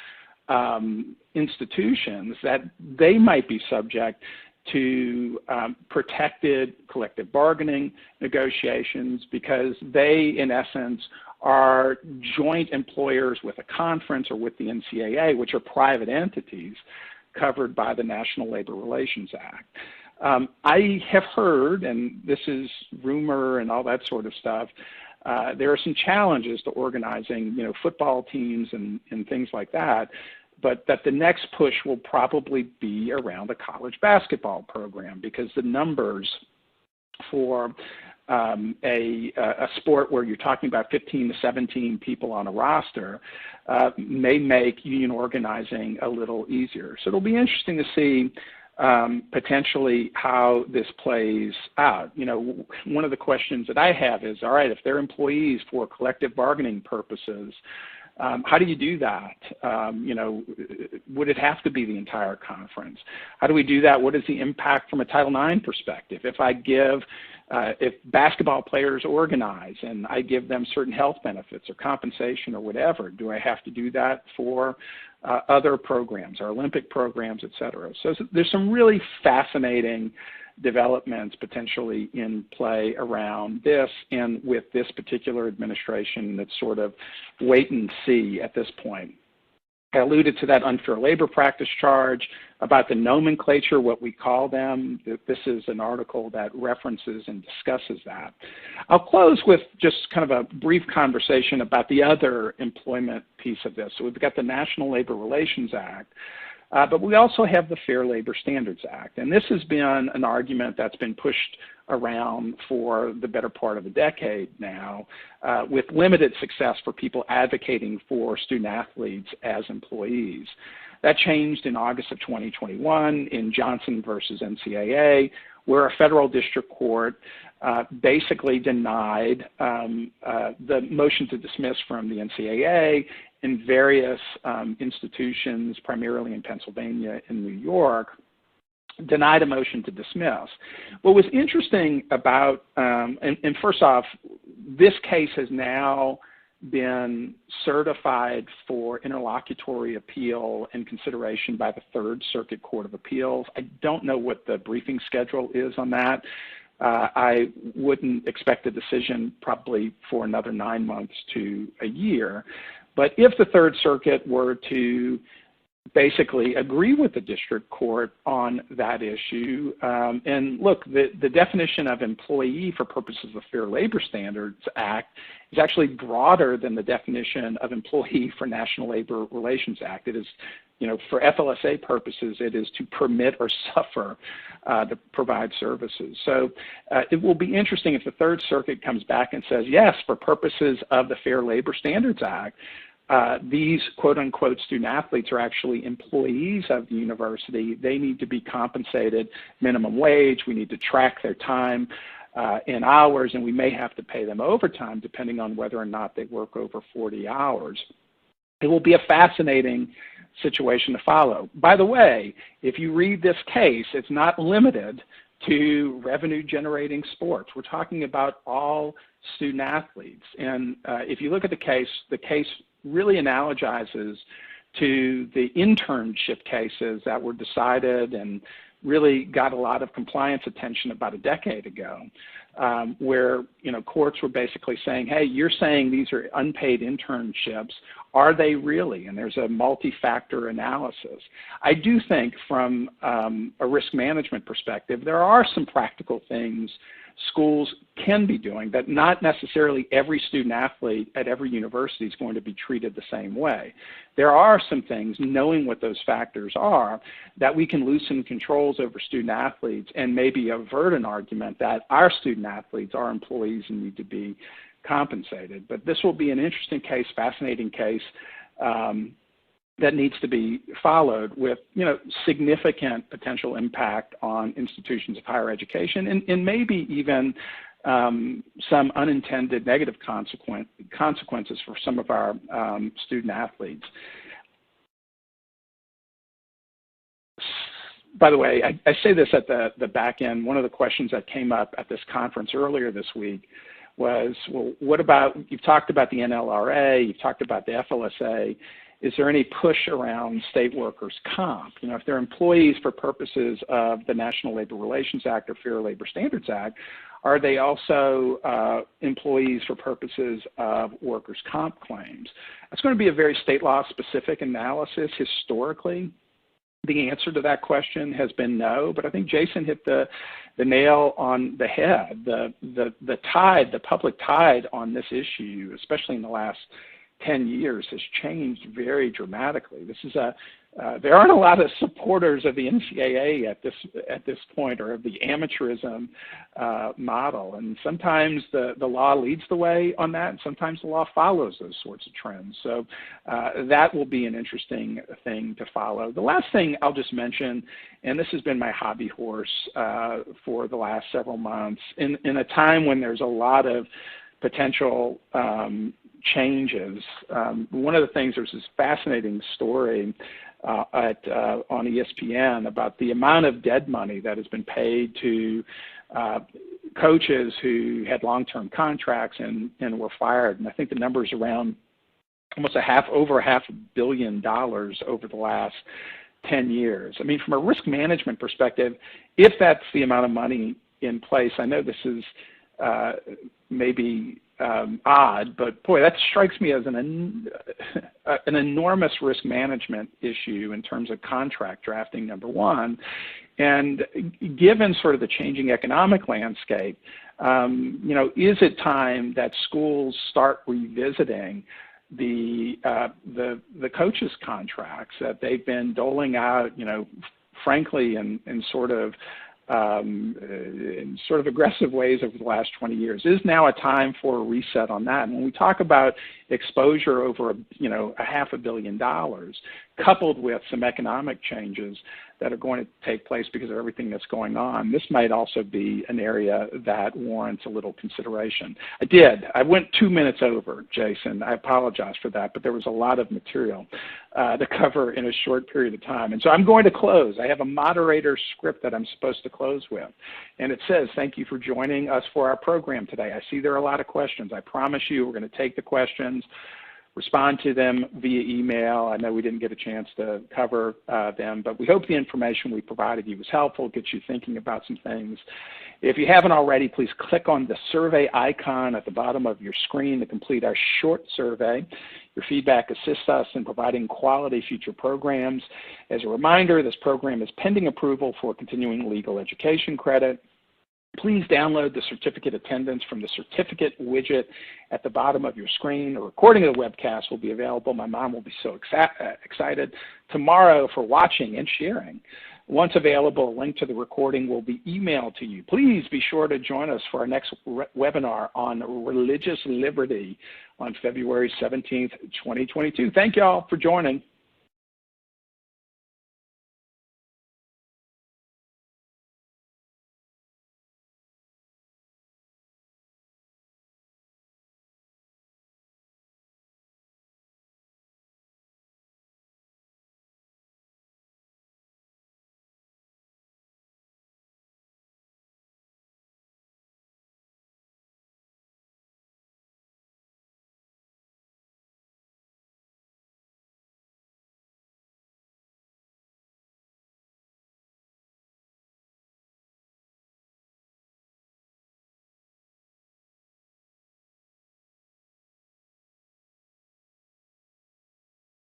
institutions, that they might be subject to protected collective bargaining negotiations because they, in essence, are joint employers with a conference or with the NCAA, which are private entities covered by the National Labor Relations Act. I have heard, and this is rumor and all that sort of stuff, there are some challenges to organizing, football teams and things like that, but that the next push will probably be around a college basketball program because the numbers for a sport where you're talking about 15 to 17 people on a roster may make union organizing a little easier. So it'll be interesting to see potentially how this plays out. One of the questions that I have is, all right, if they're employees for collective bargaining purposes, how do you do that? Would it have to be the entire conference? How do we do that? What is the impact from a Title IX perspective? If basketball players organize and I give them certain health benefits or compensation or whatever, do I have to do that for other programs, our Olympic programs, et cetera? So there's some really fascinating developments potentially in play around this, and with this particular administration that's sort of wait and see at this point. I alluded to that unfair labor practice charge, about the nomenclature, what we call them. This is an article that references and discusses that. I'll close with just kind of a brief conversation about the other employment piece of this. So we've got the National Labor Relations Act, but we also have the Fair Labor Standards Act. And this has been an argument that's been pushed around for the better part of a decade now, with limited success for people advocating for student athletes as employees. That changed in August of 2021 in Johnson versus NCAA, where a federal district court basically denied the motion to dismiss from the NCAA in various institutions, primarily in Pennsylvania and New York, denied a motion to dismiss. What was interesting about, and first off, this case has now been certified for interlocutory appeal and consideration by the Third Circuit Court of Appeals. I don't know what the briefing schedule is on that. I wouldn't expect a decision probably for another 9 months to a year. But if the Third Circuit were to basically agree with the district court on that issue, and look, the definition of employee for purposes of the Fair Labor Standards Act is actually broader than the definition of employee for National Labor Relations Act. It is, for FLSA purposes, it is to permit or suffer to provide services. So it will be interesting if the Third Circuit comes back and says, yes, for purposes of the Fair Labor Standards Act, these quote-unquote student athletes are actually employees of the university. They need to be compensated minimum wage. We need to track their time in hours, and we may have to pay them overtime depending on whether or not they work over 40 hours. It will be a fascinating situation to follow. By the way, if you read this case, it's not limited to revenue-generating sports. We're talking about all student athletes. And if you look at the case really analogizes to the internship cases that were decided and really got a lot of compliance attention about a decade ago, where courts were basically saying, hey, you're saying these are unpaid internships. Are they really? And there's a multi-factor analysis. I do think from a risk management perspective, there are some practical things schools can be doing, that not necessarily every student athlete at every university is going to be treated the same way. There are some things, knowing what those factors are, that we can loosen controls over student athletes and maybe avert an argument that our student athletes are employees and need to be compensated. But this will be an interesting case, fascinating case that needs to be followed with, significant potential impact on institutions of higher education and maybe even some unintended negative consequences for some of our student athletes. By the way, I say this at the back end. One of the questions that came up at this conference earlier this week was, well, what about, you've talked about the NLRA, you've talked about the FLSA, is there any push around state workers' comp? If they're employees for purposes of the National Labor Relations Act or Fair Labor Standards Act, are they also employees for purposes of workers' comp claims? That's going to be a very state law specific analysis. Historically, the answer to that question has been no, but I think Jason hit the nail on the head. The tide, the public tide on this issue, especially in the last 10 years, has changed very dramatically. This is there aren't a lot of supporters of the NCAA at this point, or of the amateurism model. And sometimes the law leads the way on that, and sometimes the law follows those sorts of trends. So that will be an interesting thing to follow. The last thing I'll just mention, and this has been my hobby horse for the last several months, in a time when there's a lot of potential changes. One of the things, there's this fascinating story on ESPN about the amount of dead money that has been paid to coaches who had long-term contracts and were fired. And I think the number's around almost over $500 million over the last 10 years. I mean, from a risk management perspective, if that's the amount of money in place, I know this is maybe odd, but boy, that strikes me as an enormous risk management issue in terms of contract drafting, number one. And given sort of the changing economic landscape, is it time that schools start revisiting the coaches' contracts that they've been doling out, frankly, in sort of aggressive ways over the last 20 years? Is now a time for a reset on that? And when we talk about exposure over $500 million, coupled with some economic changes that are going to take place because of everything that's going on, this might also be an area that warrants a little consideration. I went 2 minutes over, Jason. I apologize for that, but there was a lot of material to cover in a short period of time. And so I'm going to close. I have a moderator script that I'm supposed to close with. And it says, thank you for joining us for our program today. I see there are a lot of questions. I promise you we're going to take the questions, respond to them via email. I know we didn't get a chance to cover them, but we hope the information we provided you was helpful, gets you thinking about some things. If you haven't already, please click on the survey icon at the bottom of your screen to complete our short survey. Your feedback assists us in providing quality future programs. As a reminder, this program is pending approval for continuing legal education credit. Please download the certificate attendance from the certificate widget at the bottom of your screen. A recording of the webcast will be available. My mom will be so excited tomorrow for watching and sharing. Once available, a link to the recording will be emailed to you. Please be sure to join us for our next webinar on religious liberty on February 17th, 2022. Thank you all for joining.